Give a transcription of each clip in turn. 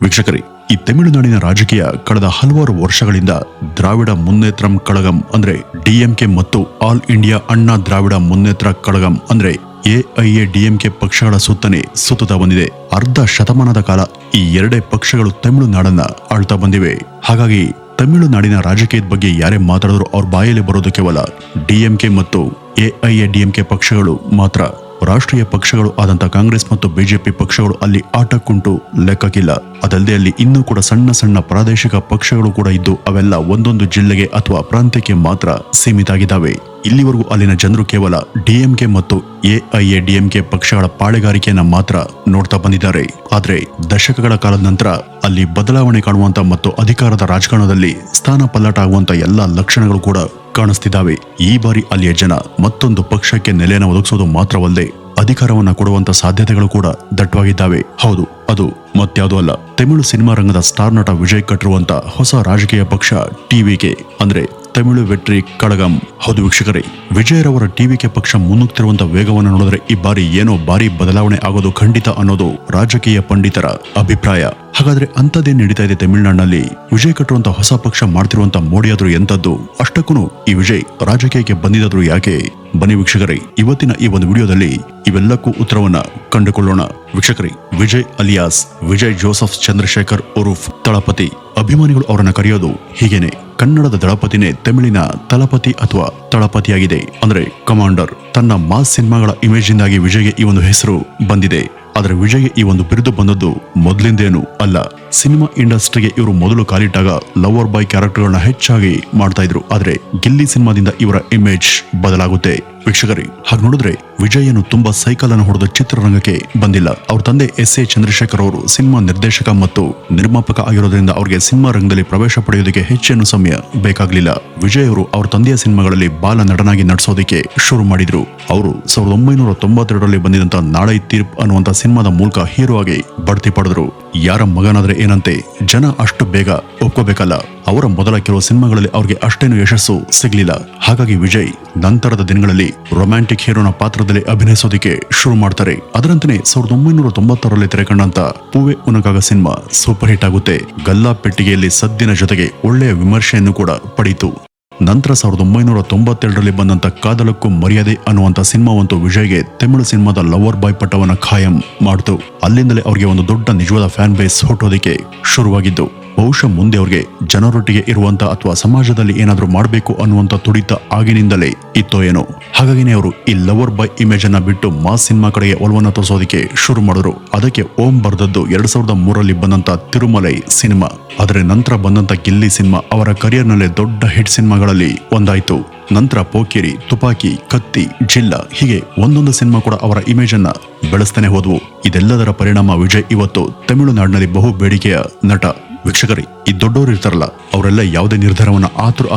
ವೀಕ್ಷಕರೇ, ಈ ತಮಿಳುನಾಡಿನ ರಾಜಕೀಯ ಕಳೆದ ಹಲವಾರು ವರ್ಷಗಳಿಂದ ದ್ರಾವಿಡ ಮುನ್ನೇತ್ರಂ ಕಳಗಂ ಅಂದ್ರೆ ಡಿಎಂಕೆ ಮತ್ತು ಆಲ್ ಇಂಡಿಯಾ ಅಣ್ಣಾ ದ್ರಾವಿಡ ಮುನ್ನೇತ್ರ ಕಳಗಂ ಅಂದ್ರೆ ಎಐಎಡಿಎಂಕೆ ಪಕ್ಷಗಳ ಸುತ್ತನೆ ಸುತ್ತುತ್ತಾ ಬಂದಿದೆ. ಅರ್ಧ ಶತಮಾನದ ಕಾಲ ಈ ಎರಡೇ ಪಕ್ಷಗಳು ತಮಿಳುನಾಡನ್ನ ಆಳ್ತಾ ಬಂದಿವೆ. ಹಾಗಾಗಿ ತಮಿಳುನಾಡಿನ ರಾಜಕೀಯದ ಬಗ್ಗೆ ಯಾರೇ ಮಾತಾಡಿದ್ರು ಅವ್ರ ಬಾಯಲ್ಲಿ ಬರೋದು ಕೇವಲ ಡಿಎಂಕೆ ಮತ್ತು ಎಐಎಡಿಎಂಕೆ ಪಕ್ಷಗಳು ಮಾತ್ರ. ರಾಷ್ಟ್ರೀಯ ಪಕ್ಷಗಳು ಆದಂತ ಕಾಂಗ್ರೆಸ್ ಮತ್ತು ಬಿಜೆಪಿ ಪಕ್ಷಗಳು ಅಲ್ಲಿ ಆಟಕ್ಕುಂಟು ಲೆಕ್ಕಕ್ಕಿಲ್ಲ. ಅದಲ್ಲದೆ ಅಲ್ಲಿ ಇನ್ನೂ ಕೂಡ ಸಣ್ಣ ಸಣ್ಣ ಪ್ರಾದೇಶಿಕ ಪಕ್ಷಗಳು ಕೂಡ ಇದ್ದು ಅವೆಲ್ಲ ಒಂದೊಂದು ಜಿಲ್ಲೆಗೆ ಅಥವಾ ಪ್ರಾಂತ್ಯಕ್ಕೆ ಮಾತ್ರ ಸೀಮಿತ ಆಗಿದ್ದಾವೆ. ಇಲ್ಲಿವರೆಗೂ ಅಲ್ಲಿನ ಜನರು ಕೇವಲ ಡಿಎಂಕೆ ಮತ್ತು ಎಐಎಡಿಎಂಕೆ ಪಕ್ಷಗಳ ಪಾಳೆಗಾರಿಕೆಯನ್ನ ಮಾತ್ರ ನೋಡ್ತಾ ಬಂದಿದ್ದಾರೆ. ಆದ್ರೆ ದಶಕಗಳ ಕಾಲದ ನಂತರ ಅಲ್ಲಿ ಬದಲಾವಣೆ ಕಾಣುವಂತ ಮತ್ತು ಅಧಿಕಾರದ ರಾಜಕಾರಣದಲ್ಲಿ ಸ್ಥಾನ ಪಲ್ಲಟ ಆಗುವಂತ ಎಲ್ಲಾ ಲಕ್ಷಣಗಳು ಕೂಡ ಕಾಣಿಸ್ತಿದ್ದಾವೆ. ಈ ಬಾರಿ ಅಲ್ಲಿಯ ಜನ ಮತ್ತೊಂದು ಪಕ್ಷಕ್ಕೆ ನೆಲೆಯನ್ನು ಒದಗಿಸೋದು ಮಾತ್ರವಲ್ಲದೆ ಅಧಿಕಾರವನ್ನ ಕೊಡುವಂತ ಸಾಧ್ಯತೆಗಳು ಕೂಡ ದಟ್ಟವಾಗಿದ್ದಾವೆ. ಹೌದು, ಅದು ಮತ್ಯಾವುದೂ ಅಲ್ಲ, ತಮಿಳು ಸಿನಿಮಾ ರಂಗದ ಸ್ಟಾರ್ ನಟ ವಿಜಯ್ ಕಟ್ಟಿರುವಂತ ಹೊಸ ರಾಜಕೀಯ ಪಕ್ಷ ಟಿವಿಕೆ ಅಂದ್ರೆ ತಮಿಳು ವೆಟ್ರಿ ಕಳಗಂ. ಹೌದು ವೀಕ್ಷಕರೇ, ವಿಜಯರವರ ಟಿವಿಕೆ ಪಕ್ಷ ಮುನ್ನುಗ್ತಿರುವಂತ ವೇಗವನ್ನು ನೋಡಿದ್ರೆ ಈ ಬಾರಿ ಏನೋ ಭಾರಿ ಬದಲಾವಣೆ ಆಗೋದು ಖಂಡಿತ ಅನ್ನೋದು ರಾಜಕೀಯ ಪಂಡಿತರ ಅಭಿಪ್ರಾಯ. ಹಾಗಾದ್ರೆ ಅಂತದೇ ನಡೀತಾ ಇದೆ ತಮಿಳುನಾಡಿನಲ್ಲಿ? ವಿಜಯ್ ಕಟ್ಟಿರುವಂತ ಹೊಸ ಪಕ್ಷ ಮಾಡ್ತಿರುವಂತ ಮೋಡಿಯಾದ್ರೂ ಎಂತದ್ದು? ಅಷ್ಟಕ್ಕೂ ಈ ವಿಜಯ್ ರಾಜಕೀಯಕ್ಕೆ ಬಂದಿದ್ದಾದ್ರೂ ಯಾಕೆ? ಬನ್ನಿ ವೀಕ್ಷಕರೇ, ಇವತ್ತಿನ ಈ ಒಂದು ವಿಡಿಯೋದಲ್ಲಿ ಇವೆಲ್ಲಕ್ಕೂ ಉತ್ತರವನ್ನ ಕಂಡುಕೊಳ್ಳೋಣ. ವೀಕ್ಷಕರೇ, ವಿಜಯ್ ಅಲಿಯಾಸ್ ವಿಜಯ್ ಜೋಸಫ್ ಚಂದ್ರಶೇಖರ್ ಉರುಫ್ ತಳಪತಿ. ಅಭಿಮಾನಿಗಳು ಅವರನ್ನ ಕರೆಯೋದು ಹೀಗೇನೆ. ಕನ್ನಡದ ದಳಪತಿನೇ ತಮಿಳಿನ ತಲಪತಿ ಅಥವಾ ತಳಪತಿಯಾಗಿದೆ, ಅಂದ್ರೆ ಕಮಾಂಡರ್. ತನ್ನ ಮಾಸ್ ಸಿನಿಮಾಗಳ ಇಮೇಜ್ ಇಂದಾಗಿ ವಿಜಯ್ಗೆ ಈ ಒಂದು ಹೆಸರು ಬಂದಿದೆ. ಆದ್ರೆ ವಿಜಯ್ಗೆ ಈ ಒಂದು ಬಿರುದು ಬಂದದ್ದು ಮೊದಲಿಂದೇನು ಅಲ್ಲ. ಸಿನಿಮಾ ಇಂಡಸ್ಟ್ರಿಗೆ ಇವರು ಮೊದಲು ಕಾಲಿಟ್ಟಾಗ ಲವರ್ ಬಾಯ್ ಕ್ಯಾರೆಕ್ಟರ್ಗಳನ್ನ ಹೆಚ್ಚಾಗಿ ಮಾಡ್ತಾ ಇದ್ರು. ಆದ್ರೆ ಗಿಲ್ಲಿ ಸಿನಿಮಾದಿಂದ ಇವರ ಇಮೇಜ್ ಬದಲಾಗುತ್ತೆ. ವೀಕ್ಷಕರೇ, ಹಾಗೆ ನೋಡಿದ್ರೆ ವಿಜಯ್ ಏನು ತುಂಬಾ ಸೈಕಲ್ ಅನ್ನು ಹೊಡೆದು ಚಿತ್ರರಂಗಕ್ಕೆ ಬಂದಿಲ್ಲ. ಅವ್ರ ತಂದೆ ಎಸ್.ಎ. ಚಂದ್ರಶೇಖರ್ ಅವರು ಸಿನಿಮಾ ನಿರ್ದೇಶಕ ಮತ್ತು ನಿರ್ಮಾಪಕ ಆಗಿರೋದ್ರಿಂದ ಅವ್ರಿಗೆ ಸಿನಿಮಾ ರಂಗದಲ್ಲಿ ಪ್ರವೇಶ ಪಡೆಯೋದಕ್ಕೆ ಹೆಚ್ಚೇನು ಸಮಯ ಬೇಕಾಗ್ಲಿಲ್ಲ. ವಿಜಯ್ ಅವರು ಅವ್ರ ತಂದೆಯ ಸಿನಿಮಾಗಳಲ್ಲಿ ಬಾಲ ನಟನಾಗಿ ನಟಿಸೋದಕ್ಕೆ ಶುರು ಮಾಡಿದ್ರು. ಅವರು 1992ರಲ್ಲಿ ಬಂದಿದಂತ ನಾಳೆ ತೀರ್ಪ್ ಅನ್ನುವಂತ ಸಿನಿಮಾದ ಮೂಲಕ ಹೀರೋ ಆಗಿ ಬಡ್ತಿ ಪಡೆದ್ರು. ಯಾರ ಮಗನಾದ್ರೆ ಏನಂತೆ, ಜನ ಅಷ್ಟು ಬೇಗ ಒಪ್ಕೋಬೇಕಲ್ಲ. ಅವರ ಮೊದಲ ಕೆಲವು ಸಿನಿಮಾಗಳಲ್ಲಿ ಅವ್ರಿಗೆ ಅಷ್ಟೇನು ಯಶಸ್ಸು ಸಿಗ್ಲಿಲ್ಲ. ಹಾಗಾಗಿ ವಿಜಯ್ ನಂತರದ ದಿನಗಳಲ್ಲಿ ರೊಮ್ಯಾಂಟಿಕ್ ಹೀರೋನ ಪಾತ್ರದಲ್ಲಿ ಅಭಿನಯಿಸೋದಕ್ಕೆ ಶುರು ಮಾಡ್ತಾರೆ. ಅದರಂತೆ 1996ರಲ್ಲಿ ತೆರೆಕಂಡಂತ ಪೂವೆ ಉನಗಾಗ ಸಿನಿಮಾ ಸೂಪರ್ ಹಿಟ್ ಆಗುತ್ತೆ. ಗಲ್ಲಾ ಪೆಟ್ಟಿಗೆಯಲ್ಲಿ ಸದ್ದಿನ ಜೊತೆಗೆ ಒಳ್ಳೆಯ ವಿಮರ್ಶೆಯನ್ನು ಕೂಡ ಪಡೆಯಿತು. ನಂತರ 1992ರಲ್ಲಿ ಬಂದಂತ ಕಾದಲಕ್ಕೂ ಮರ್ಯಾದೆ ಅನ್ನುವಂತ ಸಿನಿಮಾವಂತೂ ವಿಜಯ್ಗೆ ತಮಿಳು ಸಿನಿಮಾದ ಲವರ್ ಬಾಯ್ ಪಟ್ಟವನ್ನ ಖಾಯಂ ಮಾಡ್ತು. ಅಲ್ಲಿಂದಲೇ ಅವ್ರಿಗೆ ಒಂದು ದೊಡ್ಡ ನಿಜವಾದ ಫ್ಯಾನ್ ಬೇಸ್ ಹುಟ್ಟೋದಕ್ಕೆ ಶುರುವಾಗಿದ್ದು. ಬಹುಶಃ ಮುಂದೆ ಅವ್ರಿಗೆ ಜನರೊಟ್ಟಿಗೆ ಇರುವಂತ ಅಥವಾ ಸಮಾಜದಲ್ಲಿ ಏನಾದ್ರೂ ಮಾಡಬೇಕು ಅನ್ನುವಂತ ತುಡಿತ ಆಗಿನಿಂದಲೇ ಇತ್ತೋ ಏನೋ. ಹಾಗಾಗಿನೇ ಅವರು ಈ ಲವರ್ ಬಾಯ್ ಇಮೇಜ್ ಅನ್ನ ಬಿಟ್ಟು ಮಾಸ್ ಸಿನಿಮಾ ಕಡೆಗೆ ಒಲವನ್ನ ತೋರಿಸೋದಕ್ಕೆ ಶುರು ಮಾಡಿದ್ರು. ಅದಕ್ಕೆ ಓಂ ಬರ್ದದ್ದು 2003ರಲ್ಲಿ ಬಂದಂತ ತಿರುಮಲೈ ಸಿನಿಮಾ. ಆದರೆ ನಂತರ ಬಂದಂತ ಗಿಲ್ಲಿ ಸಿನಿಮಾ ಅವರ ಕರಿಯರ್ ನಲ್ಲಿ ದೊಡ್ಡ ಹಿಟ್ ಸಿನಿಮಾಗಳಲ್ಲಿ ಒಂದಾಯ್ತು. ನಂತರ ಪೋಕಿರಿ, ತುಪಾಕಿ, ಕತ್ತಿ, ಜಿಲ್ಲ ಹೀಗೆ ಒಂದೊಂದು ಸಿನಿಮಾ ಕೂಡ ಅವರ ಇಮೇಜ್ ಅನ್ನ ಬೆಳೆಸ್ತಾನೆ ಹೋದ್ವು. ಇದೆಲ್ಲದರ ಪರಿಣಾಮ ವಿಜಯ್ ಇವತ್ತು ತಮಿಳುನಾಡಿನಲ್ಲಿ ಬಹು ಬೇಡಿಕೆಯ ನಟ. ವೀಕ್ಷಕರೇ, ಈ ದೊಡ್ಡವರು ಇರ್ತಾರಲ್ಲ, ಅವರೆಲ್ಲ ಯಾವುದೇ ನಿರ್ಧಾರವನ್ನ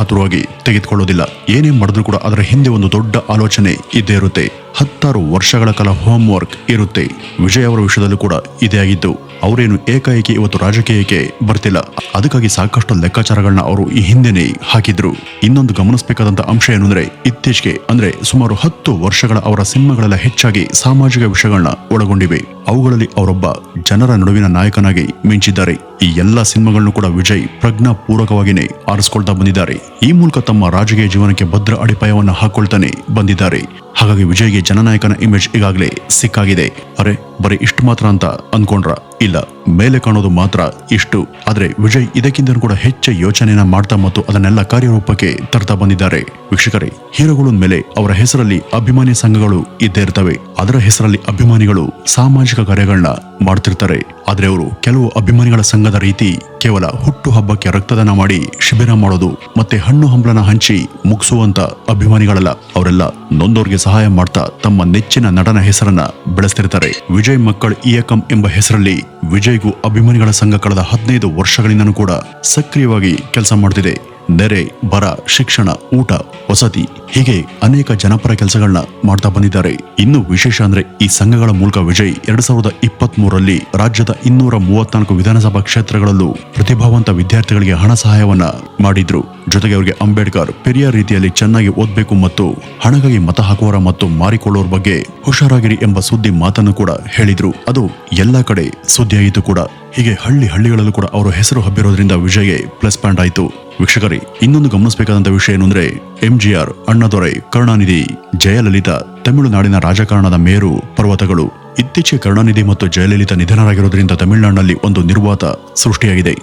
ಆತುರವಾಗಿ ತೆಗೆದುಕೊಳ್ಳೋದಿಲ್ಲ. ಏನೇ ಮಾಡಿದ್ರು ಕೂಡ ಅದರ ಹಿಂದೆ ಒಂದು ದೊಡ್ಡ ಆಲೋಚನೆ ಇದ್ದೇ ಇರುತ್ತೆ. 10 ವರ್ಷಗಳ ಕಾಲ ಹೋಮ್ ವರ್ಕ್ ಇರುತ್ತೆ. ವಿಜಯ್ ಅವರ ವಿಷಯದಲ್ಲೂ ಕೂಡ ಇದೇ ಆಗಿದ್ದು. ಅವರೇನು ಏಕಾಏಕಿ ಇವತ್ತು ರಾಜಕೀಯಕ್ಕೆ ಬರ್ತಿಲ್ಲ. ಅದಕ್ಕಾಗಿ ಸಾಕಷ್ಟು ಲೆಕ್ಕಾಚಾರಗಳನ್ನ ಅವರು ಈ ಹಿಂದೆನೆ ಹಾಕಿದ್ರು. ಇನ್ನೊಂದು ಗಮನಿಸಬೇಕಾದಂತ ಅಂಶ ಏನಂದ್ರೆ, ಇತ್ತೀಚೆಗೆ ಅಂದ್ರೆ ಸುಮಾರು 10 ವರ್ಷಗಳ ಅವರ ಸಿನಿಮಾಗಳೆಲ್ಲ ಹೆಚ್ಚಾಗಿ ಸಾಮಾಜಿಕ ವಿಷಯಗಳನ್ನ ಒಳಗೊಂಡಿವೆ. ಅವುಗಳಲ್ಲಿ ಅವರೊಬ್ಬ ಜನರ ನಡುವಿನ ನಾಯಕನಾಗಿ ಮಿಂಚಿದ್ದಾರೆ. ಈ ಎಲ್ಲಾ ಸಿನಿಮಾಗಳನ್ನು ಕೂಡ ವಿಜಯ್ ಪ್ರಜ್ಞಾಪೂರ್ವಕವಾಗಿಯೇ ಆರಿಸ್ಕೊಳ್ತಾ ಬಂದಿದ್ದಾರೆ. ಈ ಮೂಲಕ ತಮ್ಮ ರಾಜಕೀಯ ಜೀವನಕ್ಕೆ ಭದ್ರ ಅಡಿಪಾಯವನ್ನ ಹಾಕೊಳ್ತಾನೆ ಬಂದಿದ್ದಾರೆ. ಹಾಗಾಗಿ ವಿಜಯ್ಗೆ ಜನನಾಯಕನ ಇಮೇಜ್ ಈಗಾಗಲೇ ಸಿಕ್ಕಾಗಿದೆ. ಅರೆ, ಬರೀ ಇಷ್ಟು ಮಾತ್ರ ಅಂತ ಅನ್ಕೊಂಡ್ರ? ಇಲ್ಲ, ಮೇಲೆ ಕಾಣೋದು ಮಾತ್ರ ಇಷ್ಟು. ಆದ್ರೆ ವಿಜಯ್ ಇದಕ್ಕಿಂತ ಕೂಡ ಹೆಚ್ಚು ಯೋಚನೆಯನ್ನ ಮಾಡ್ತಾ ಮತ್ತು ಅದನ್ನೆಲ್ಲ ಕಾರ್ಯರೂಪಕ್ಕೆ ತರ್ತಾ ಬಂದಿದ್ದಾರೆ. ವೀಕ್ಷಕರೇ, ಹೀರೋಗಳ ಮೇಲೆ ಅವರ ಹೆಸರಲ್ಲಿ ಅಭಿಮಾನಿ ಸಂಘಗಳು ಇದ್ದೇ ಇರ್ತವೆ. ಅದರ ಹೆಸರಲ್ಲಿ ಅಭಿಮಾನಿಗಳು ಸಾಮಾಜಿಕ ಕಾರ್ಯಗಳನ್ನ ಮಾಡ್ತಿರ್ತಾರೆ. ಆದ್ರೆ ಅವರು ಕೆಲವು ಅಭಿಮಾನಿಗಳ ಸಂಘದ ರೀತಿ ಕೇವಲ ಹುಟ್ಟು ಹಬ್ಬಕ್ಕೆ ರಕ್ತದಾನ ಮಾಡಿ ಶಿಬಿರ ಮಾಡೋದು ಮತ್ತೆ ಹಣ್ಣು ಹಂಪಲನ ಹಂಚಿ ಮುಗಿಸುವಂತ ಅಭಿಮಾನಿಗಳಲ್ಲ. ಅವರೆಲ್ಲ ನೊಂದೋರ್ಗೆ ಸಹಾಯ ಮಾಡ್ತಾ ತಮ್ಮ ನೆಚ್ಚಿನ ನಟನ ಹೆಸರನ್ನ ಬೆಳೆಸ್ತಿರ್ತಾರೆ. ವಿಜಯ್ ಮಕ್ಕಳ್ ಇಯಕಂ ಎಂಬ ಹೆಸರಲ್ಲಿ ವಿಜಯ್ಗೂ ಅಭಿಮಾನಿಗಳ ಸಂಘ ಕಳೆದ 15 ವರ್ಷಗಳಿಂದನೂ ಕೂಡ ಸಕ್ರಿಯವಾಗಿ ಕೆಲಸ ಮಾಡ್ತಿದೆ. ನೆರೆ, ಬರ, ಶಿಕ್ಷಣ, ಊಟ, ವಸತಿ ಹೀಗೆ ಅನೇಕ ಜನಪರ ಕೆಲಸಗಳನ್ನ ಮಾಡ್ತಾ ಬಂದಿದ್ದಾರೆ. ಇನ್ನು ವಿಶೇಷ ಅಂದ್ರೆ ಈ ಸಂಘಗಳ ಮೂಲಕ ವಿಜಯ್ 2023ರಲ್ಲಿ ರಾಜ್ಯದ 234 ವಿಧಾನಸಭಾ ಕ್ಷೇತ್ರಗಳಲ್ಲೂ ಪ್ರತಿಭಾವಂತ ವಿದ್ಯಾರ್ಥಿಗಳಿಗೆ ಹಣ ಸಹಾಯವನ್ನ ಮಾಡಿದ್ರು. ಜೊತೆಗೆ ಅವರಿಗೆ ಅಂಬೇಡ್ಕರ್, ಪೆರಿಯಾರ್ ರೀತಿಯಲ್ಲಿ ಚೆನ್ನಾಗಿ ಓದ್ಬೇಕು ಮತ್ತು ಹಣಗಾಗಿ ಮತ ಹಾಕುವವರ ಮತ್ತು ಮಾರಿಕೊಳ್ಳೋರ ಬಗ್ಗೆ ಹುಷಾರಾಗಿರಿ ಎಂಬ ಸುದ್ದಿ ಮಾತನ್ನು ಕೂಡ ಹೇಳಿದ್ರು. ಅದು ಎಲ್ಲಾ ಕಡೆ ಸುದ್ದಿಯಾಯಿತು ಕೂಡ. ಹೀಗೆ ಹಳ್ಳಿಗಳಲ್ಲೂ ಕೂಡ ಅವರ ಹೆಸರು ಹಬ್ಬಿರೋದ್ರಿಂದ ವಿಜಯ್ಗೆ ಪ್ಲಸ್ ಪಾಯಿಂಟ್ ಆಯಿತು. ವೀಕ್ಷಕರೇ, ಇನ್ನೊಂದು ಗಮನಿಸಬೇಕಾದಂತ ವಿಷಯ ಏನು ಅಂದ್ರೆ MGR, ಅಣ್ಣಾದೊರೈ, ಕರುಣಾನಿಧಿ, ಜಯಲಲಿತಾ ತಮಿಳುನಾಡಿನ ರಾಜಕಾರಣದ ಮೇರು ಪರ್ವತಗಳು. ಇತ್ತೀಚೆಗೆ ಕರುಣಾನಿಧಿ ಮತ್ತು ಜಯಲಲಿತಾ ನಿಧನರಾಗಿರೋದ್ರಿಂದ ತಮಿಳುನಾಡಿನಲ್ಲಿ ಒಂದು ನಿರ್ವಾತ ಸೃಷ್ಟಿಯಾಗಿದೆ.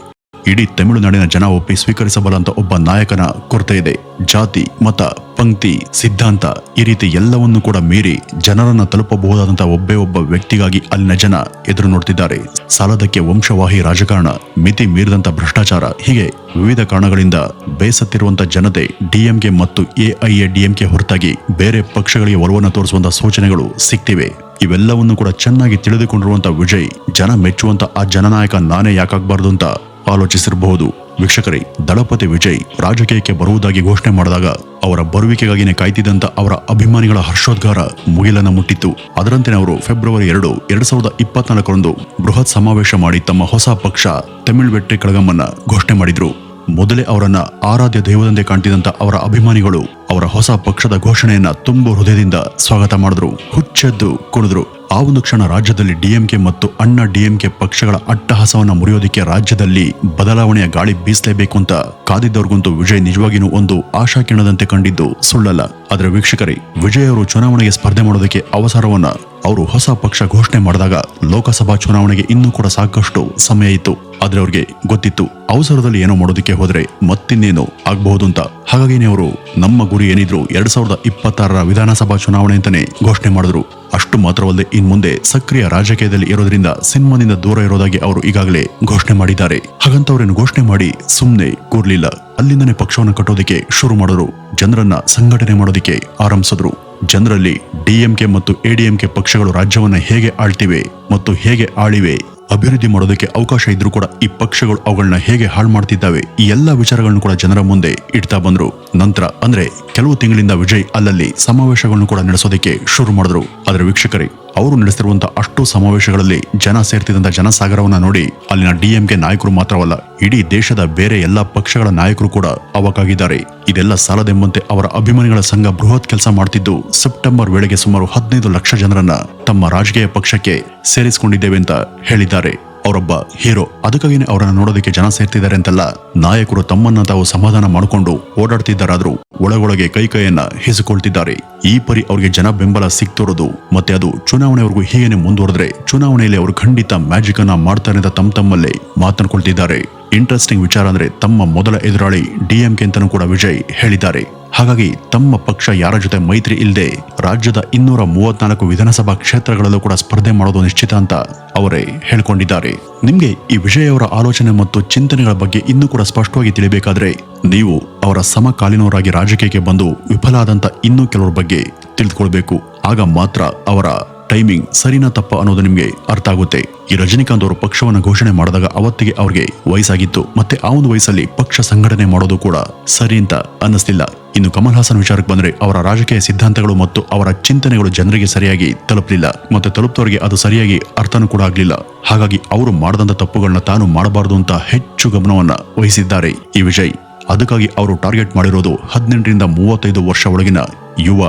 ಇಡೀ ತಮಿಳುನಾಡಿನ ಜನ ಒಪ್ಪಿ ಸ್ವೀಕರಿಸಬಲ್ಲಂತ ಒಬ್ಬ ನಾಯಕನ ಕೊರತೆ ಇದೆ. ಜಾತಿ, ಮತ, ಪಂಕ್ತಿ, ಸಿದ್ಧಾಂತ ಈ ರೀತಿ ಎಲ್ಲವನ್ನೂ ಕೂಡ ಮೀರಿ ಜನರನ್ನ ತಲುಪಬಹುದಾದಂತಹ ಒಬ್ಬ ವ್ಯಕ್ತಿಗಾಗಿ ಅಲ್ಲಿನ ಜನ ಎದುರು ನೋಡ್ತಿದ್ದಾರೆ. ಸಾಲದಕ್ಕೆ ವಂಶವಾಹಿ ರಾಜಕಾರಣ, ಮಿತಿ ಮೀರಿದಂತ ಭ್ರಷ್ಟಾಚಾರ ಹೀಗೆ ವಿವಿಧ ಕಾರಣಗಳಿಂದ ಬೇಸತ್ತಿರುವಂತ ಜನತೆ DMK ಮತ್ತು AIADMK ಹೊರತಾಗಿ ಬೇರೆ ಪಕ್ಷಗಳಿಗೆ ಒಲವನ್ನು ತೋರಿಸುವಂತ ಸೂಚನೆಗಳು ಸಿಗ್ತಿವೆ. ಇವೆಲ್ಲವನ್ನು ಕೂಡ ಚೆನ್ನಾಗಿ ತಿಳಿದುಕೊಂಡಿರುವಂತ ವಿಜಯ್ ಜನ ಮೆಚ್ಚುವಂತ ಆ ಜನನಾಯಕ ನಾನೇ ಯಾಕಾಗಬಾರದು ಅಂತ ಆಲೋಚಿಸಿರಬಹುದು. ವೀಕ್ಷಕರೇ, ದಳಪತಿ ವಿಜಯ್ ರಾಜಕೀಯಕ್ಕೆ ಬರುವುದಾಗಿ ಘೋಷಣೆ ಮಾಡಿದಾಗ ಅವರ ಬರುವಿಕೆಗಾಗಿನೇ ಕಾಯ್ತಿದ್ದಂತ ಅವರ ಅಭಿಮಾನಿಗಳ ಹರ್ಷೋದ್ಗಾರ ಮುಗಿಲನ್ನ ಮುಟ್ಟಿತ್ತು. ಅದರಂತೆ ಅವರು ಫೆಬ್ರವರಿ 2, 2024ರಂದು ಬೃಹತ್ ಸಮಾವೇಶ ಮಾಡಿ ತಮ್ಮ ಹೊಸ ಪಕ್ಷ ತಮಿಳ್ ವೆಟ್ರಿ ಕಳಗಮನ್ನ ಘೋಷಣೆ ಮಾಡಿದ್ರು. ಮೊದಲೇ ಅವರನ್ನ ಆರಾಧ್ಯ ದೈವದಂತೆ ಕಾಣ್ತಿದ್ದಂತ ಅವರ ಅಭಿಮಾನಿಗಳು ಅವರ ಹೊಸ ಪಕ್ಷದ ಘೋಷಣೆಯನ್ನ ತುಂಬ ಹೃದಯದಿಂದ ಸ್ವಾಗತ ಮಾಡಿದ್ರು, ಹುಚ್ಚೆದ್ದು ಕುಣಿದ್ರು. ಆ ಒಂದು ಕ್ಷಣ ರಾಜ್ಯದಲ್ಲಿ DMK ಮತ್ತು ಅಣ್ಣಾ DMK ಪಕ್ಷಗಳ ಅಟ್ಟಹಾಸವನ್ನ ಮುರಿಯೋದಿಕ್ಕೆ ರಾಜ್ಯದಲ್ಲಿ ಬದಲಾವಣೆಯ ಗಾಳಿ ಬೀಸಲೇಬೇಕು ಅಂತ ಕಾದಿದ್ದವ್ರಿಗಂತೂ ವಿಜಯ್ ನಿಜವಾಗಿಯೂ ಒಂದು ಆಶಾಕಿರಣದಂತೆ ಕಂಡಿದ್ದು ಸುಳ್ಳಲ್ಲ. ಆದ್ರೆ ವೀಕ್ಷಕರೇ, ವಿಜಯ್ ಅವರು ಚುನಾವಣೆಗೆ ಸ್ಪರ್ಧೆ ಮಾಡೋದಕ್ಕೆ ಅವಸರವನ್ನ ಅವರು ಹೊಸ ಪಕ್ಷ ಘೋಷಣೆ ಮಾಡಿದಾಗ ಲೋಕಸಭಾ ಚುನಾವಣೆಗೆ ಇನ್ನೂ ಕೂಡ ಸಾಕಷ್ಟು ಸಮಯ ಇತ್ತು. ಆದ್ರೆ ಅವ್ರಿಗೆ ಗೊತ್ತಿತ್ತು ಅವಸರದಲ್ಲಿ ಏನೋ ಮಾಡೋದಕ್ಕೆ ಹೋದ್ರೆ ಮತ್ತಿನ್ನೇನು ಆಗಬಹುದು ಅಂತ. ಹಾಗಾಗಿನೇ ಅವರು ನಮ್ಮ ಗುರಿ ಏನಿದ್ರು 2026ರ ವಿಧಾನಸಭಾ ಚುನಾವಣೆ ಅಂತಾನೆ ಘೋಷಣೆ ಮಾಡಿದ್ರು. ಅಷ್ಟು ಮಾತ್ರವಲ್ಲದೆ ಇನ್ಮುಂದೆ ಸಕ್ರಿಯ ರಾಜಕೀಯದಲ್ಲಿ ಇರೋದ್ರಿಂದ ಸಿನಿಮಾದಿಂದ ದೂರ ಇರೋದಾಗಿ ಅವರು ಈಗಾಗಲೇ ಘೋಷಣೆ ಮಾಡಿದ್ದಾರೆ. ಹಾಗಂತ ಅವರನ್ನು ಘೋಷಣೆ ಮಾಡಿ ಸುಮ್ನೆ ಕೂರ್ಲಿಲ್ಲ. ಅಲ್ಲಿಂದನೇ ಪಕ್ಷವನ್ನು ಕಟ್ಟೋದಕ್ಕೆ ಶುರು ಮಾಡಿದ್ರು. ಜನರನ್ನ ಸಂಘಟನೆ ಮಾಡೋದಕ್ಕೆ ಆರಂಭಿಸಿದ್ರು. ಜನರಲ್ಲಿ DMK ಮತ್ತು ADMK ಪಕ್ಷಗಳು ರಾಜ್ಯವನ್ನ ಹೇಗೆ ಆಳ್ತಿವೆ ಮತ್ತು ಹೇಗೆ ಆಳಿವೆ, ಅಭಿವೃದ್ಧಿ ಮಾಡೋದಕ್ಕೆ ಅವಕಾಶ ಇದ್ರೂ ಕೂಡ ಈ ಪಕ್ಷಗಳು ಅವುಗಳನ್ನ ಹೇಗೆ ಹಾಳು ಮಾಡ್ತಿದ್ದಾವೆ, ಈ ಎಲ್ಲಾ ವಿಚಾರಗಳನ್ನು ಕೂಡ ಜನರ ಮುಂದೆ ಇಡ್ತಾ ಬಂದ್ರು. ನಂತರ ಅಂದ್ರೆ ಕೆಲವು ತಿಂಗಳಿಂದ ವಿಜಯ್ ಅಲ್ಲಲ್ಲಿ ಸಮಾವೇಶಗಳನ್ನು ಕೂಡ ನಡೆಸೋದಕ್ಕೆ ಶುರು ಮಾಡಿದ್ರು. ಆದ್ರೆ ವೀಕ್ಷಕರೇ, ಅವರು ನಡೆಸ್ತಿರುವಂತಹ ಅಷ್ಟು ಸಮಾವೇಶಗಳಲ್ಲಿ ಜನ ಸೇರ್ತಿದ್ದಂತ ಜನಸಾಗರವನ್ನ ನೋಡಿ ಅಲ್ಲಿನ DMK ನಾಯಕರು ಮಾತ್ರವಲ್ಲ, ಇಡೀ ದೇಶದ ಬೇರೆ ಎಲ್ಲಾ ಪಕ್ಷಗಳ ನಾಯಕರು ಕೂಡ ಅವಾಕಾಗಿದ್ದಾರೆ. ಇದೆಲ್ಲ ಸಾಲದೆಂಬಂತೆ ಅವರ ಅಭಿಮಾನಿಗಳ ಸಂಘ ಬೃಹತ್ ಕೆಲಸ ಮಾಡ್ತಿದ್ದು ಸೆಪ್ಟೆಂಬರ್ ವೇಳೆಗೆ ಸುಮಾರು 15 ಲಕ್ಷ ಜನರನ್ನ ತಮ್ಮ ರಾಜಕೀಯ ಪಕ್ಷಕ್ಕೆ ಸೇರಿಸಿಕೊಂಡಿದ್ದೇವೆ ಅಂತ ಹೇಳಿದ್ದಾರೆ. ಅವರೊಬ್ಬ ಹೀರೋ, ಅದಕ್ಕಾಗಿನೇ ಅವರನ್ನ ನೋಡೋದಕ್ಕೆ ಜನ ಸೇರ್ತಿದ್ದಾರೆ ಅಂತಲ್ಲ, ನಾಯಕರು ತಮ್ಮನ್ನ ತಾವು ಸಮಾಧಾನ ಮಾಡಿಕೊಂಡು ಓಡಾಡ್ತಿದ್ದಾರಾದ್ರೂ ಒಳಗೊಳಗೆ ಕೈಯನ್ನ ಹಿಸಿಕೊಳ್ತಿದ್ದಾರೆ. ಈ ಪರಿ ಅವರಿಗೆ ಜನ ಬೆಂಬಲ ಸಿಕ್ತಿರೋದು ಮತ್ತೆ ಅದು ಚುನಾವಣೆವರೆಗೂ ಹೀಗೇನೆ ಮುಂದುವರೆದ್ರೆ ಚುನಾವಣೆಯಲ್ಲಿ ಅವರು ಖಂಡಿತ ಮ್ಯಾಜಿಕ್ ಅನ್ನ ಮಾಡ್ತಾರೆ ಅಂತ ತಮ್ಮಲ್ಲೇ ಮಾತನಾಡ್ಕೊಳ್ತಿದ್ದಾರೆ. ಇಂಟ್ರೆಸ್ಟಿಂಗ್ ವಿಚಾರ ಅಂದ್ರೆ ತಮ್ಮ ಮೊದಲ ಎದುರಾಳಿ DMK ಅಂತನೂ ಕೂಡ ವಿಜಯ್ ಹೇಳಿದ್ದಾರೆ. ಹಾಗಾಗಿ ತಮ್ಮ ಪಕ್ಷ ಯಾರ ಜೊತೆ ಮೈತ್ರಿ ಇಲ್ಲದೆ ರಾಜ್ಯದ 234 ವಿಧಾನಸಭಾ ಕ್ಷೇತ್ರಗಳಲ್ಲೂ ಕೂಡ ಸ್ಪರ್ಧೆ ಮಾಡೋದು ನಿಶ್ಚಿತ ಅಂತ ಅವರೇ ಹೇಳ್ಕೊಂಡಿದ್ದಾರೆ. ನಿಮ್ಗೆ ಈ ವಿಜಯ್ ಅವರ ಆಲೋಚನೆ ಮತ್ತು ಚಿಂತನೆಗಳ ಬಗ್ಗೆ ಇನ್ನೂ ಕೂಡ ಸ್ಪಷ್ಟವಾಗಿ ತಿಳಿಬೇಕಾದ್ರೆ ನೀವು ಅವರ ಸಮಕಾಲೀನವರಾಗಿ ರಾಜಕೀಯಕ್ಕೆ ಬಂದು ವಿಫಲ ಆದಂತ ಇನ್ನೂ ಕೆಲವರ ಬಗ್ಗೆ ತಿಳಿದುಕೊಳ್ಬೇಕು. ಆಗ ಮಾತ್ರ ಅವರ ಟೈಮಿಂಗ್ ಸರಿನಾ ತಪ್ಪ ಅನ್ನೋದು ನಿಮ್ಗೆ ಅರ್ಥ ಆಗುತ್ತೆ. ಈ ರಜನಿಕಾಂತ್ ಅವರು ಪಕ್ಷವನ್ನು ಘೋಷಣೆ ಮಾಡಿದಾಗ ಅವತ್ತಿಗೆ ಅವ್ರಿಗೆ ವಯಸ್ಸಾಗಿತ್ತು. ಮತ್ತೆ ಆ ಒಂದು ವಯಸ್ಸಲ್ಲಿ ಪಕ್ಷ ಸಂಘಟನೆ ಮಾಡೋದು ಕೂಡ ಸರಿ ಅಂತ ಅನ್ನಿಸ್ತಿಲ್ಲ. ಇನ್ನು ಕಮಲ್ ಹಾಸನ್ ವಿಚಾರಕ್ಕೆ ಬಂದ್ರೆ ಅವರ ರಾಜಕೀಯ ಸಿದ್ಧಾಂತಗಳು ಮತ್ತು ಅವರ ಚಿಂತನೆಗಳು ಜನರಿಗೆ ಸರಿಯಾಗಿ ತಲುಪಲಿಲ್ಲ. ಮತ್ತೆ ತಲುಪ್ತವರಿಗೆ ಅದು ಸರಿಯಾಗಿ ಅರ್ಥನೂ ಕೂಡ ಆಗ್ಲಿಲ್ಲ. ಹಾಗಾಗಿ ಅವರು ಮಾಡದಂತ ತಪ್ಪುಗಳನ್ನ ತಾನು ಮಾಡಬಾರದು ಅಂತ ಹೆಚ್ಚು ಗಮನವನ್ನ ವಹಿಸಿದ್ದಾರೆ ಈ ವಿಜಯ್. ಅದಕ್ಕಾಗಿ ಅವರು ಟಾರ್ಗೆಟ್ ಮಾಡಿರೋದು 18ರಿಂದ 35 ವರ್ಷ ಒಳಗಿನ ಯುವ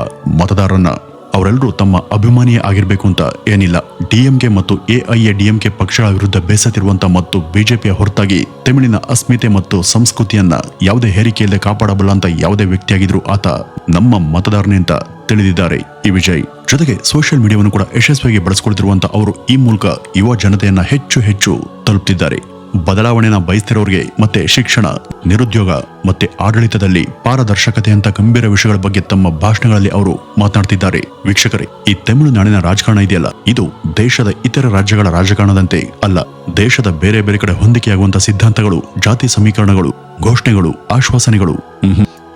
ಮತದಾರರನ್ನ. ಅವರೆಲ್ಲರೂ ತಮ್ಮ ಅಭಿಮಾನಿಯೇ ಆಗಿರ್ಬೇಕು ಅಂತ ಏನಿಲ್ಲ. DMK ಮತ್ತು AIADMK ಪಕ್ಷಗಳ ವಿರುದ್ಧ ಬೇಸತ್ತಿರುವಂತ ಮತ್ತು ಬಿಜೆಪಿಯ ಹೊರತಾಗಿ ತಮಿಳಿನ ಅಸ್ಮಿತೆ ಮತ್ತು ಸಂಸ್ಕೃತಿಯನ್ನ ಯಾವುದೇ ಹೇರಿಕೆಯಲ್ಲದೆ ಕಾಪಾಡಬಲ್ಲ ಅಂತ ಯಾವುದೇ ವ್ಯಕ್ತಿಯಾಗಿದ್ರು ಆತ ನಮ್ಮ ಮತದಾರನೇ ಅಂತ ತಿಳಿದಿದ್ದಾರೆ ಈ ವಿಜಯ್. ಜೊತೆಗೆ ಸೋಷಿಯಲ್ ಮೀಡಿಯಾವನ್ನು ಕೂಡ ಯಶಸ್ವಿಯಾಗಿ ಬಳಸಿಕೊಳ್ತಿರುವಂತ ಅವರು ಈ ಮೂಲಕ ಯುವ ಜನತೆಯನ್ನ ಹೆಚ್ಚು ತಲುಪ್ತಿದ್ದಾರೆ. ಬದಲಾವಣೆನ ಬಯಸ್ತಿರೋರಿಗೆ ಮತ್ತೆ ಶಿಕ್ಷಣ, ನಿರುದ್ಯೋಗ ಮತ್ತೆ ಆಡಳಿತದಲ್ಲಿ ಪಾರದರ್ಶಕತೆ ಅಂತ ಗಂಭೀರ ವಿಷಯಗಳ ಬಗ್ಗೆ ತಮ್ಮ ಭಾಷಣಗಳಲ್ಲಿ ಅವರು ಮಾತನಾಡ್ತಿದ್ದಾರೆ. ವೀಕ್ಷಕರೇ, ಈ ತಮಿಳುನಾಡಿನ ರಾಜಕಾರಣ ಇದೆಯಲ್ಲ, ಇದು ದೇಶದ ಇತರ ರಾಜ್ಯಗಳ ರಾಜಕಾರಣದಂತೆ ಅಲ್ಲ. ದೇಶದ ಬೇರೆ ಬೇರೆ ಕಡೆ ಹೊಂದಿಕೆಯಾಗುವಂತಹ ಸಿದ್ಧಾಂತಗಳು, ಜಾತಿ ಸಮೀಕರಣಗಳು, ಘೋಷಣೆಗಳು, ಆಶ್ವಾಸನೆಗಳು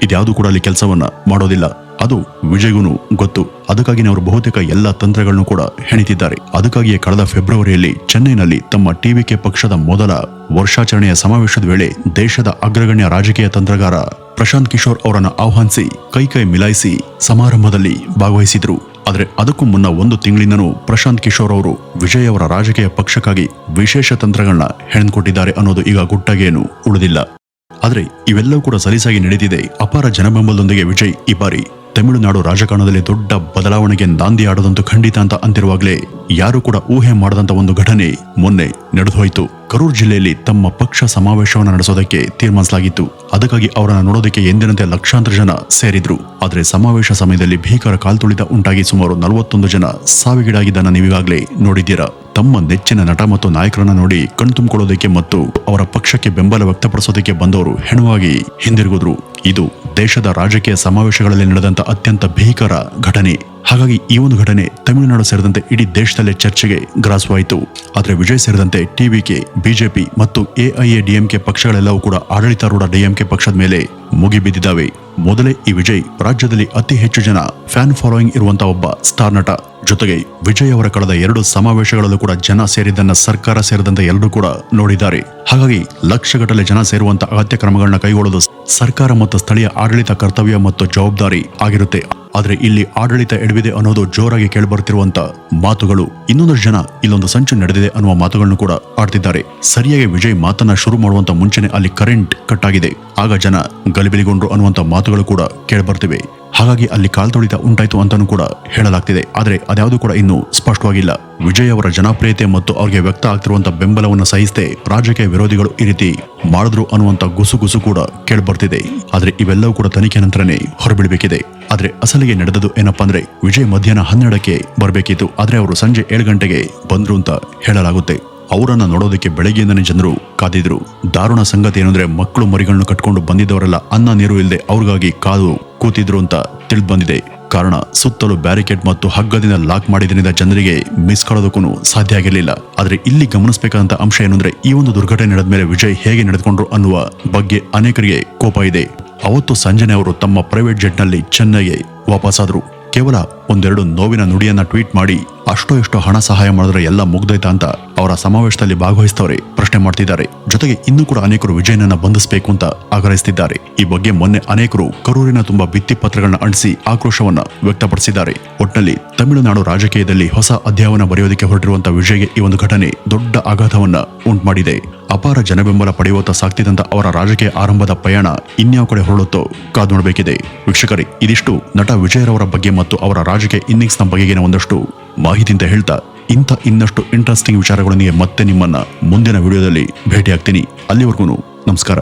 ಇದ್ಯಾವುದು ಕೂಡ ಅಲ್ಲಿ ಕೆಲಸವನ್ನ ಮಾಡೋದಿಲ್ಲ. ಅದು ವಿಜಯ್ಗೂ ಗೊತ್ತು. ಅದಕ್ಕಾಗಿ ಅವರು ಬಹುತೇಕ ಎಲ್ಲ ತಂತ್ರಗಳನ್ನು ಕೂಡ ಹೆಣಿತಿದ್ದಾರೆ. ಅದಕ್ಕಾಗಿಯೇ ಕಳೆದ ಫೆಬ್ರವರಿಯಲ್ಲಿ ಚೆನ್ನೈನಲ್ಲಿ ತಮ್ಮ ಟಿವಿಕೆ ಪಕ್ಷದ ಮೊದಲ ವರ್ಷಾಚರಣೆಯ ಸಮಾವೇಶದ ವೇಳೆ ದೇಶದ ಅಗ್ರಗಣ್ಯ ರಾಜಕೀಯ ತಂತ್ರಗಾರ ಪ್ರಶಾಂತ್ ಕಿಶೋರ್ ಅವರನ್ನು ಆಹ್ವಾನಿಸಿ ಕೈ ಮಿಲಾಯಿಸಿ ಸಮಾರಂಭದಲ್ಲಿ ಭಾಗವಹಿಸಿದ್ರು. ಆದರೆ ಅದಕ್ಕೂ ಮುನ್ನ 1 ತಿಂಗಳಿಂದನೂ ಪ್ರಶಾಂತ್ ಕಿಶೋರ್ ಅವರು ವಿಜಯ್ ಅವರ ರಾಜಕೀಯ ಪಕ್ಷಕ್ಕಾಗಿ ವಿಶೇಷ ತಂತ್ರಗಳನ್ನ ಹೆಣೆದುಕೊಟ್ಟಿದ್ದಾರೆ ಅನ್ನೋದು ಈಗ ಗುಟ್ಟಾಗೇನು ಉಳಿದಿಲ್ಲ. ಆದರೆ ಇವೆಲ್ಲವೂ ಕೂಡ ಸಲೀಸಾಗಿ ನಡೆದಿದೆ. ಅಪಾರ ಜನಬೆಂಬಲದೊಂದಿಗೆ ವಿಜಯ್ ಈ ಬಾರಿ ತಮಿಳುನಾಡು ರಾಜಕಾರಣದಲ್ಲಿ ದೊಡ್ಡ ಬದಲಾವಣೆಗೆ ನಾಂದಿ ಆಡೋದಂತೂ ಖಂಡಿತ ಅಂತ ಅಂತಿರುವಾಗಲೇ ಯಾರು ಕೂಡ ಊಹೆ ಮಾಡದಂತ ಒಂದು ಘಟನೆ ಮೊನ್ನೆ ನಡೆದೋಯ್ತು. ಕರೂರು ಜಿಲ್ಲೆಯಲ್ಲಿ ತಮ್ಮ ಪಕ್ಷ ಸಮಾವೇಶವನ್ನು ನಡೆಸೋದಕ್ಕೆ ತೀರ್ಮಾನಿಸಲಾಗಿತ್ತು. ಅದಕ್ಕಾಗಿ ಅವರನ್ನು ನೋಡೋದಕ್ಕೆ ಎಂದಿನಂತೆ ಲಕ್ಷಾಂತರ ಜನ ಸೇರಿದ್ರು. ಆದರೆ ಸಮಾವೇಶ ಸಮಯದಲ್ಲಿ ಭೀಕರ ಕಾಲ್ತುಳಿತ ಉಂಟಾಗಿ ಸುಮಾರು 41 ಜನ ಸಾವಿಗೀಡಾಗಿದ್ದನ್ನ ನೀವೀಗಾಗಲೇ ನೋಡಿದ್ದೀರಾ. ತಮ್ಮ ನೆಚ್ಚಿನ ನಟ ಮತ್ತು ನಾಯಕರನ್ನ ನೋಡಿ ಕಣ್ತುಂಬಿಕೊಳ್ಳೋದಕ್ಕೆ ಮತ್ತು ಅವರ ಪಕ್ಷಕ್ಕೆ ಬೆಂಬಲ ವ್ಯಕ್ತಪಡಿಸೋದಕ್ಕೆ ಬಂದವರು ಹೆಣವಾಗಿ ಹಿಂದಿರುಗಿದ್ರು. ಇದು ದೇಶದ ರಾಜಕೀಯ ಸಮಾವೇಶಗಳಲ್ಲಿ ನಡೆದಂತ ಅತ್ಯಂತ ಭೀಕರ ಘಟನೆ. ಹಾಗಾಗಿ ಈ ಒಂದು ಘಟನೆ ತಮಿಳುನಾಡು ಸೇರಿದಂತೆ ಇಡೀ ದೇಶದಲ್ಲೇ ಚರ್ಚೆಗೆ ಗ್ರಾಸವಾಯಿತು. ಆದರೆ ವಿಜಯ್ ಸೇರಿದಂತೆ ಟಿವಿಕೆ, ಬಿಜೆಪಿ ಮತ್ತು ಎಐಎಡಿಎಂಕೆ ಪಕ್ಷಗಳೆಲ್ಲವೂ ಕೂಡ ಆಡಳಿತಾರೂಢ ಡಿಎಂಕೆ ಪಕ್ಷದ ಮೇಲೆ ಮುಗಿಬಿದ್ದಿದ್ದಾವೆ. ಮೊದಲೇ ಈ ವಿಜಯ್ ರಾಜ್ಯದಲ್ಲಿ ಅತಿ ಹೆಚ್ಚು ಜನ ಫ್ಯಾನ್ ಫಾಲೋಯಿಂಗ್ ಇರುವಂತಹ ಒಬ್ಬ ಸ್ಟಾರ್ ನಟ. ಜೊತೆಗೆ ವಿಜಯ್ ಅವರ ಕಳೆದ 2 ಸಮಾವೇಶಗಳಲ್ಲೂ ಕೂಡ ಜನ ಸೇರಿದ್ದನ್ನ ಸರ್ಕಾರ ಸೇರಿದಂತೆ ಎಲ್ಲರೂ ಕೂಡ ನೋಡಿದ್ದಾರೆ. ಹಾಗಾಗಿ ಲಕ್ಷಗಟ್ಟಲೆ ಜನ ಸೇರುವಂತ ಅಗತ್ಯ ಕ್ರಮಗಳನ್ನ ಕೈಗೊಳ್ಳೋದು ಸರ್ಕಾರ ಮತ್ತು ಸ್ಥಳೀಯ ಆಡಳಿತ ಕರ್ತವ್ಯ ಮತ್ತು ಜವಾಬ್ದಾರಿ ಆಗಿರುತ್ತೆ. ಆದ್ರೆ ಇಲ್ಲಿ ಆಡಳಿತ ಎಡವಿದೆ ಅನ್ನೋದು ಜೋರಾಗಿ ಕೇಳಿಬರುತ್ತಿರುವಂತ ಮಾತುಗಳು. ಇನ್ನೊಂದಷ್ಟು ಜನ ಇಲ್ಲೊಂದು ಸಂಚು ನಡೆದಿದೆ ಅನ್ನುವ ಮಾತುಗಳನ್ನು ಕೂಡ ಆಡ್ತಿದ್ದಾರೆ. ಸರಿಯಾಗಿ ವಿಜಯ್ ಮಾತನ್ನ ಶುರು ಮಾಡುವಂತ ಮುಂಚೆನೆ ಅಲ್ಲಿ ಕರೆಂಟ್ ಕಟ್ ಆಗಿದೆ. ಆಗ ಜನ ಗಲಿಬಿಲಿಗೊಂಡ್ರು ಅನ್ನುವಂತ ಮಾತುಗಳು ಕೂಡ ಕೇಳಿಬರ್ತಿವೆ. ಹಾಗಾಗಿ ಅಲ್ಲಿ ಕಾಲ್ತುಳಿತ ಉಂಟಾಯ್ತು ಅಂತಾನೂ ಕೂಡ ಹೇಳಲಾಗ್ತಿದೆ. ಆದ್ರೆ ಅದ್ಯಾವುದು ಕೂಡ ಇನ್ನೂ ಸ್ಪಷ್ಟವಾಗಿಲ್ಲ. ವಿಜಯ್ ಅವರ ಜನಪ್ರಿಯತೆ ಮತ್ತು ಅವ್ರಿಗೆ ವ್ಯಕ್ತ ಆಗ್ತಿರುವಂತ ಬೆಂಬಲವನ್ನು ಸಹಿಸದೆ ರಾಜಕೀಯ ವಿರೋಧಿಗಳು ಈ ರೀತಿ ಮಾಡಿದ್ರು ಅನ್ನುವಂತ ಗುಸುಗುಸು ಕೂಡ ಕೇಳಿಬರ್ತಿದೆ. ಆದ್ರೆ ಇವೆಲ್ಲವೂ ಕೂಡ ತನಿಖೆ ನಂತರನೇ ಹೊರಬೀಳಬೇಕಿದೆ. ಆದ್ರೆ ಅಸಲಿಗೆ ನಡೆದದು ಏನಪ್ಪಾ ಅಂದ್ರೆ ವಿಜಯ್ ಮಧ್ಯಾಹ್ನ 12ಕ್ಕೆ ಬರಬೇಕಿತ್ತು. ಆದ್ರೆ ಅವರು ಸಂಜೆ 7 ಗಂಟೆಗೆ ಬಂದ್ರು ಅಂತ ಹೇಳಲಾಗುತ್ತೆ. ಅವರನ್ನ ನೋಡೋದಕ್ಕೆ ಬೆಳಗ್ಗೆಯಿಂದನೇ ಜನರು ಕಾದಿದ್ರು. ದಾರುಣ ಸಂಗತಿ ಏನಂದ್ರೆ ಮಕ್ಕಳು ಮರಿಗಳನ್ನು ಕಟ್ಕೊಂಡು ಬಂದಿದ್ದವರೆಲ್ಲ ಅನ್ನ ನೀರು ಇಲ್ಲದೆ ಅವ್ರಿಗಾಗಿ ಕಾದು ಕೂತಿದ್ರು ಅಂತ ತಿಳಿದು ಬಂದಿದೆ. ಕಾರಣ ಸುತ್ತಲೂ ಬ್ಯಾರಿಕೇಡ್ ಮತ್ತು ಹಗ್ಗದಿಂದ ಲಾಕ್ ಮಾಡಿದ್ರಿಂದ ಜನರಿಗೆ ಮಿಸ್ಕೊಳ್ಳೋದಕ್ಕೂ ಸಾಧ್ಯ ಆಗಿರಲಿಲ್ಲ. ಆದ್ರೆ ಇಲ್ಲಿ ಗಮನಿಸಬೇಕಾದಂತ ಅಂಶ ಏನಂದ್ರೆ ಈ ಒಂದು ದುರ್ಘಟನೆ ನಡೆದ ಮೇಲೆ ವಿಜಯ್ ಹೇಗೆ ನಡೆದುಕೊಂಡ್ರು ಅನ್ನುವ ಬಗ್ಗೆ ಅನೇಕರಿಗೆ ಕೋಪ ಇದೆ. ಅವತ್ತು ಸಂಜೆನೆ ಅವರು ತಮ್ಮ ಪ್ರೈವೇಟ್ ಜೆಟ್ ನಲ್ಲಿ ಚೆನ್ನೈಗೆ ವಾಪಸ್ಸಾದ್ರು. ಕೇವಲ 1-2 ನೋವಿನ ನುಡಿಯನ್ನ ಟ್ವೀಟ್ ಮಾಡಿ ಅಷ್ಟೋ ಎಷ್ಟೋ ಹಣ ಸಹಾಯ ಮಾಡಿದ್ರೆ ಎಲ್ಲ ಮುಗ್ದೈತಾ ಅಂತ ಅವರ ಸಮಾವೇಶದಲ್ಲಿ ಭಾಗವಹಿಸಿದವರೇ ಪ್ರಶ್ನೆ ಮಾಡ್ತಿದ್ದಾರೆ. ಜೊತೆಗೆ ಇನ್ನೂ ಕೂಡ ಅನೇಕರು ವಿಜಯನನ್ನ ಬಂಧಿಸಬೇಕು ಅಂತ ಆಗ್ರಹಿಸುತ್ತಿದ್ದಾರೆ. ಈ ಬಗ್ಗೆ ಮೊನ್ನೆ ಅನೇಕರು ಕರೂರಿನ ತುಂಬಾ ಭಿತ್ತಿ ಪತ್ರಗಳನ್ನ ಅಂಟಿಸಿ ಆಕ್ರೋಶವನ್ನ ವ್ಯಕ್ತಪಡಿಸಿದ್ದಾರೆ. ಒಟ್ಟಿನಲ್ಲಿ ತಮಿಳುನಾಡು ರಾಜಕೀಯದಲ್ಲಿ ಹೊಸ ಅಧ್ಯಾಯವನ್ನು ಬರೆಯೋದಕ್ಕೆ ಹೊರಟಿರುವಂತಹ ವಿಜಯ್ಗೆ ಈ ಒಂದು ಘಟನೆ ದೊಡ್ಡ ಆಘಾತವನ್ನ ಉಂಟು ಮಾಡಿದೆ. ಅಪಾರ ಜನಬೆಂಬಲ ಪಡೆಯುವತ್ತ ಸಾಗ್ತಿದ್ದಂತ ಅವರ ರಾಜಕೀಯ ಆರಂಭದ ಪಯಣ ಇನ್ಯಾವ ಕಡೆ ಹೊರಳುತ್ತೋ ಕಾದು ನೋಡಬೇಕಿದೆ. ವೀಕ್ಷಕರೇ, ಇದಿಷ್ಟು ನಟ ವಿಜಯರವರ ಬಗ್ಗೆ ಮತ್ತು ಅವರ ರಾಜಕೀಯ ಇನ್ನಿಂಗ್ಸ್ ನ ಬಗೆಗಿನ ಒಂದಷ್ಟು ಮಾಹಿತಿ ಅಂತ ಹೇಳ್ತಾ ಇನ್ನಷ್ಟು ಇಂಟ್ರೆಸ್ಟಿಂಗ್ ವಿಚಾರಗಳೊಂದಿಗೆ ಮತ್ತೆ ನಿಮ್ಮನ್ನ ಮುಂದಿನ ವಿಡಿಯೋದಲ್ಲಿ ಭೇಟಿ ಆಗ್ತೀನಿ. ಅಲ್ಲಿವರೆಗೂ ನಮಸ್ಕಾರ.